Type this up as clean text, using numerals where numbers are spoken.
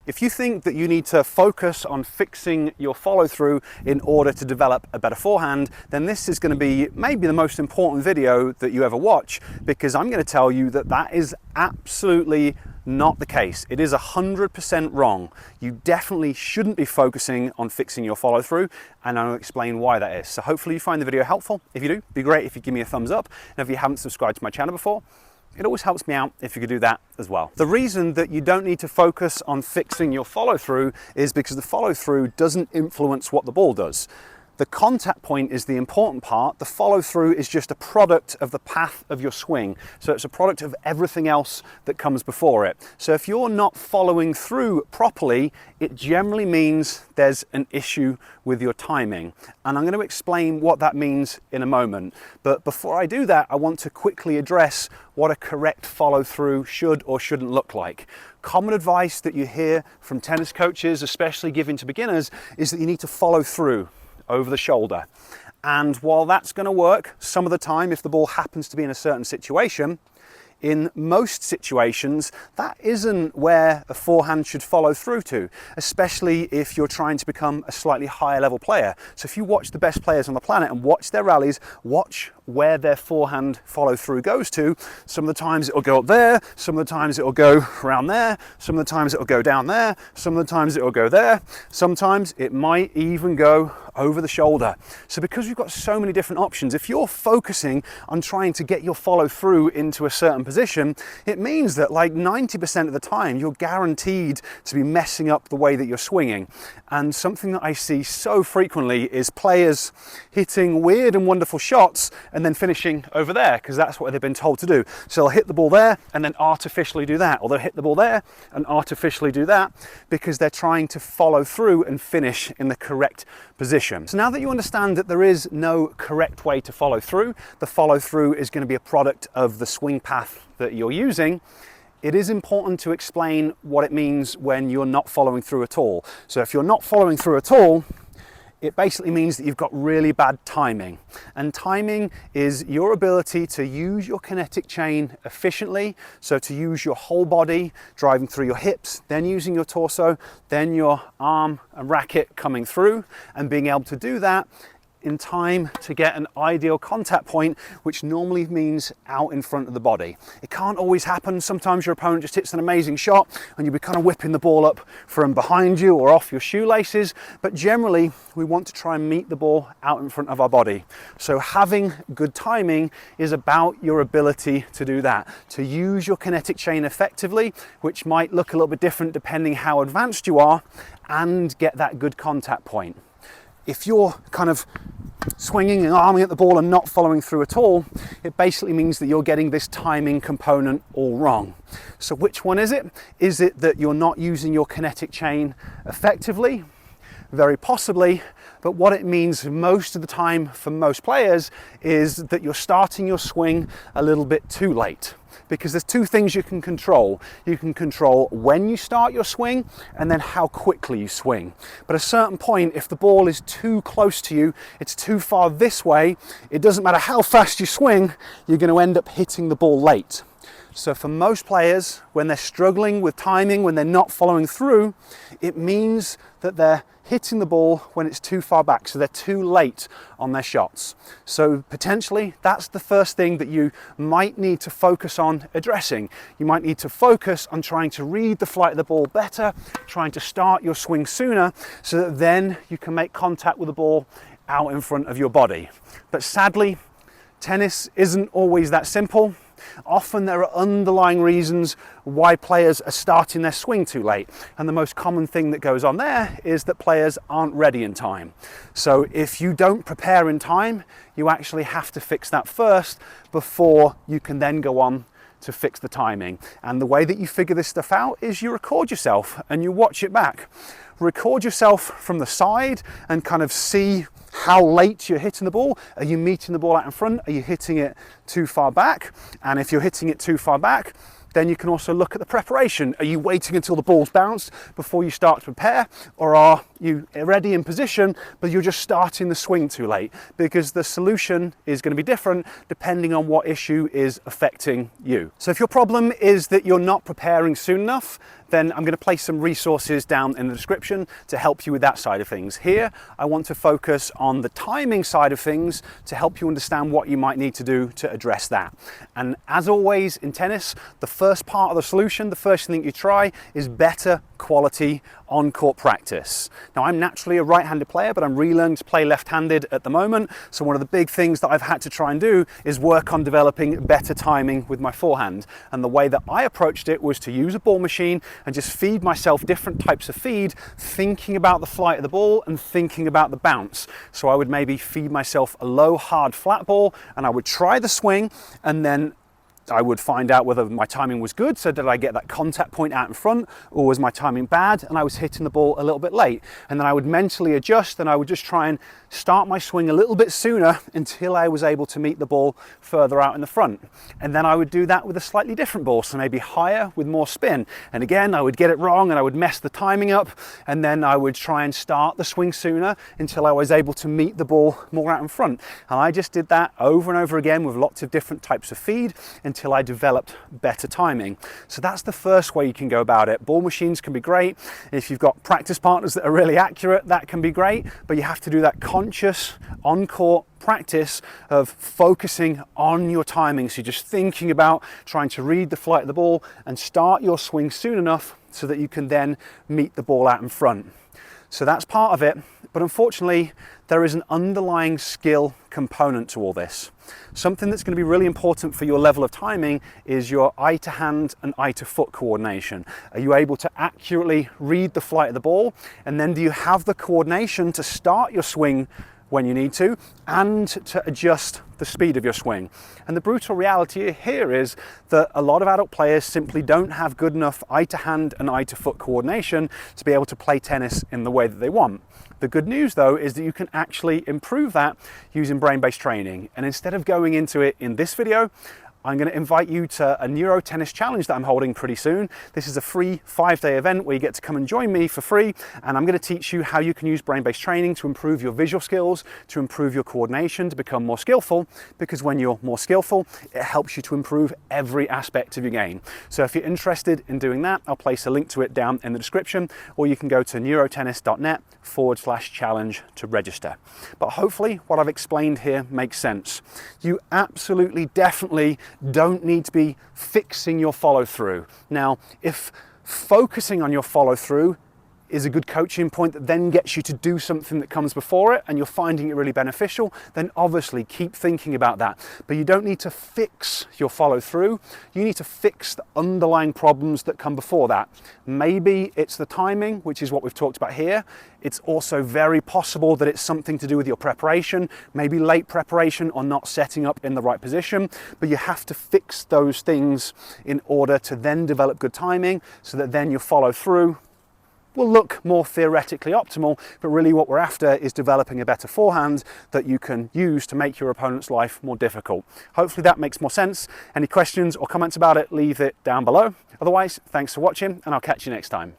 If you think that you need to focus on fixing your follow through in order to develop a better forehand, then this is going to be maybe the most important video that you ever watch, because I'm going to tell you that that is absolutely not the case. It is 100% wrong. You definitely shouldn't be focusing on fixing your follow through, and I'll explain why that is. So hopefully you find the video helpful. If you do, it'd be great if you give me a thumbs up. And if you haven't subscribed to my channel before, it always helps me out if you could do that as well. The reason that you don't need to focus on fixing your follow through is because the follow through doesn't influence what the ball does. The contact point is the important part. The follow through is just a product of the path of your swing. So it's a product of everything else that comes before it. So if you're not following through properly, it generally means there's an issue with your timing. And I'm going to explain what that means in a moment. But before I do that, I want to quickly address what a correct follow through should or shouldn't look like. Common advice that you hear from tennis coaches, especially given to beginners, is that you need to follow through over the shoulder. And while that's going to work some of the time if the ball happens to be in a certain situation, in most situations that isn't where a forehand should follow through to, especially if you're trying to become a slightly higher level player. So if you watch the best players on the planet and watch their rallies, watch where their forehand follow through goes to. Some of the times it'll go up there, some of the times it'll go around there, some of the times it'll go down there, some of the times it'll go there, sometimes it might even go over the shoulder. So because we've got so many different options, if you're focusing on trying to get your follow through into a certain position, it means that like 90% of the time you're guaranteed to be messing up the way that you're swinging. And something that I see so frequently is players hitting weird and wonderful shots and then finishing over there because that's what they've been told to do. So they'll hit the ball there and then artificially do that, or they'll hit the ball there and artificially do that because they're trying to follow through and finish in the correct position. So now that you understand that there is no correct way to follow through, the follow through is going to be a product of the swing path that you're using, it is important to explain what it means when you're not following through at all. So if you're not following through at all, it basically means that you've got really bad timing. And timing is your ability to use your kinetic chain efficiently, so to use your whole body, driving through your hips, then using your torso, then your arm and racket coming through, and being able to do that in time to get an ideal contact point, which normally means out in front of the body. It can't always happen. Sometimes your opponent just hits an amazing shot and you'll be kind of whipping the ball up from behind you or off your shoelaces, but generally we want to try and meet the ball out in front of our body. So having good timing is about your ability to do that, to use your kinetic chain effectively, which might look a little bit different depending how advanced you are, and get that good contact point. If you're kind of swinging and arming at the ball and not following through at all, it basically means that you're getting this timing component all wrong. So which one is it? Is it that you're not using your kinetic chain effectively? Very possibly, but what it means most of the time for most players is that you're starting your swing a little bit too late. Because there's two things you can control. You can control when you start your swing and then how quickly you swing. But at a certain point, if the ball is too close to you, it's too far this way, it doesn't matter how fast you swing, you're going to end up hitting the ball late. So for most players, when they're struggling with timing, when they're not following through, it means that they're hitting the ball when it's too far back, so they're too late on their shots. So potentially that's the first thing that you might need to focus on addressing. You might need to focus on trying to read the flight of the ball better, trying to start your swing sooner, so that then you can make contact with the ball out in front of your body. But sadly, tennis isn't always that simple. Often there are underlying reasons why players are starting their swing too late. And the most common thing that goes on there is that players aren't ready in time. So if you don't prepare in time, you actually have to fix that first before you can then go on to fix the timing. And the way that you figure this stuff out is you record yourself and you watch it back. Record yourself from the side and kind of see how late you're hitting the ball. Are you meeting the ball out in front? Are you hitting it too far back? And if you're hitting it too far back, then you can also look at the preparation. Are you waiting until the ball's bounced before you start to prepare? Or are you ready in position, but you're just starting the swing too late? Because the solution is going to be different depending on what issue is affecting you. So if your problem is that you're not preparing soon enough, then I'm going to place some resources down in the description to help you with that side of things. Here, I want to focus on the timing side of things to help you understand what you might need to do to address that. And as always in tennis, the first part of the solution, the first thing you try, is better quality on-court practice. Now, I'm naturally a right-handed player, but I'm relearning to play left-handed at the moment. So one of the big things that I've had to try and do is work on developing better timing with my forehand. And the way that I approached it was to use a ball machine and just feed myself different types of feed, thinking about the flight of the ball and thinking about the bounce. So I would maybe feed myself a low, hard, flat ball, and I would try the swing, and then I would find out whether my timing was good, so did I get that contact point out in front, or was my timing bad and I was hitting the ball a little bit late. And then I would mentally adjust, and I would just try and start my swing a little bit sooner until I was able to meet the ball further out in the front. And then I would do that with a slightly different ball, so maybe higher with more spin. And again, I would get it wrong and I would mess the timing up, and then I would try and start the swing sooner until I was able to meet the ball more out in front. And I just did that over and over again with lots of different types of feed until I developed better timing. So that's the first way you can go about it. Ball machines can be great. If you've got practice partners that are really accurate, that can be great, but you have to do that conscious on-court practice of focusing on your timing. So you're just thinking about trying to read the flight of the ball and start your swing soon enough so that you can then meet the ball out in front. So that's part of it, but unfortunately there is an underlying skill component to all this. Something that's going to be really important for your level of timing is your eye to hand and eye to foot coordination. Are you able to accurately read the flight of the ball? And then do you have the coordination to start your swing when you need to, and to adjust the speed of your swing? And the brutal reality here is that a lot of adult players simply don't have good enough eye to hand and eye to foot coordination to be able to play tennis in the way that they want. The good news though is that you can actually improve that using brain-based training. And instead of going into it in this video, I'm going to invite you to a Neuro Tennis Challenge that I'm holding pretty soon. This is a free 5-day event where you get to come and join me for free, and I'm going to teach you how you can use brain-based training to improve your visual skills, to improve your coordination, to become more skillful, because when you're more skillful, it helps you to improve every aspect of your game. So if you're interested in doing that, I'll place a link to it down in the description, or you can go to neurotennis.net/challenge to register. But hopefully what I've explained here makes sense. You absolutely, definitely don't need to be fixing your follow through. Now, if focusing on your follow through is a good coaching point that then gets you to do something that comes before it and you're finding it really beneficial, then obviously keep thinking about that. But you don't need to fix your follow through. You need to fix the underlying problems that come before that. Maybe it's the timing, which is what we've talked about here. It's also very possible that it's something to do with your preparation, maybe late preparation or not setting up in the right position. But you have to fix those things in order to then develop good timing so that then your follow through will look more theoretically optimal, but really what we're after is developing a better forehand that you can use to make your opponent's life more difficult. Hopefully that makes more sense. Any questions or comments about it, leave it down below. Otherwise, thanks for watching, and I'll catch you next time.